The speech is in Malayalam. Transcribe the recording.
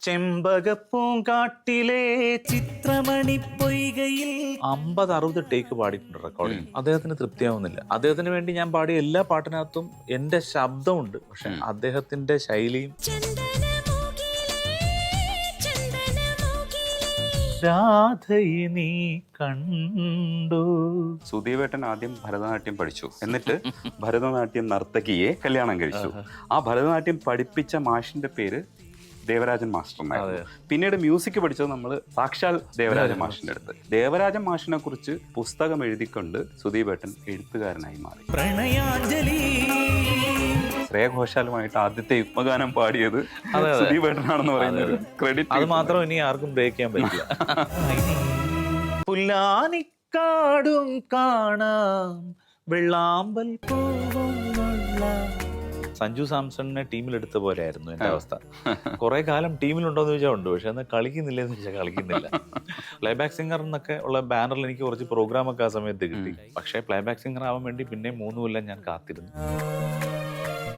ചെമ്പകപ്പൂങ്കാട്ടിലെ ചിത്രമണി പൊയ്കയിൽ 50-60 ടേക്ക് പാടിയിട്ടുണ്ട് റെക്കോർഡിങ്. അദ്ദേഹത്തിന് തൃപ്തിയാവുന്നില്ല. അദ്ദേഹത്തിന് വേണ്ടി ഞാൻ പാടിയ എല്ലാ പാട്ടിനകത്തും എന്റെ ശബ്ദമുണ്ട്, പക്ഷെ അദ്ദേഹത്തിന്റെ ശൈലിയും രാധയെ നീ കണ്ടു. സുധീവേട്ടൻ ആദ്യം ഭരതനാട്യം പഠിച്ചു, എന്നിട്ട് ഭരതനാട്യം നർത്തകിയെ കല്യാണം കഴിച്ചു. ആ ഭരതനാട്യം പഠിപ്പിച്ച മാഷിന്റെ പേര് ദേവരാജൻ മാസ്റ്റർ എന്നായിരുന്നു. പിന്നീട് മ്യൂസിക് പഠിച്ചത് നമ്മൾ സാക്ഷാൽ ദേവരാജൻ മാഷിന്റെ അടുത്ത്. ദേവരാജൻ മാഷിനെ കുറിച്ച് പുസ്തകം എഴുതിക്കൊണ്ട് സുധീവേട്ടൻ എഴുത്തുകാരനായി മാറി. പ്രണയാഞ്ജലി ശ്രേയ ഘോഷാലുമായിട്ട് ആദ്യത്തെ യുഗ്മഗാനം പാടിയത് സുധീവേട്ടനാണെന്ന് പറയുന്നത് ക്രെഡിറ്റ്. അത് മാത്രം ഇനി ആർക്കും ബ്രേക്ക് ചെയ്യാൻ പറ്റില്ല. പുല്ലാനിക്കാടും കാണാം വെള്ളാമ്പൽ പൂവും സഞ്ജു സാംസണിനെ ടീമിലെടുത്ത പോലെ ആയിരുന്നു എൻ്റെ അവസ്ഥ. കുറെ കാലം ടീമിലുണ്ടോയെന്ന് ചോദിച്ചാൽ ഉണ്ട്, പക്ഷെ എന്നാൽ കളിക്കുന്നില്ലെന്ന് ചോദിച്ചാൽ കളിക്കുന്നില്ല. പ്ലേബാക്ക് സിംഗർ എന്നൊക്കെ ഉള്ള ബാനറിൽ എനിക്ക് കുറച്ച് പ്രോഗ്രാമൊക്കെ ആ സമയത്ത് കിട്ടി. പക്ഷേ പ്ലേബാക്ക് സിംഗർ ആവാൻ വേണ്ടി പിന്നെ 3 കൊല്ലം ഞാൻ കാത്തിരുന്നു.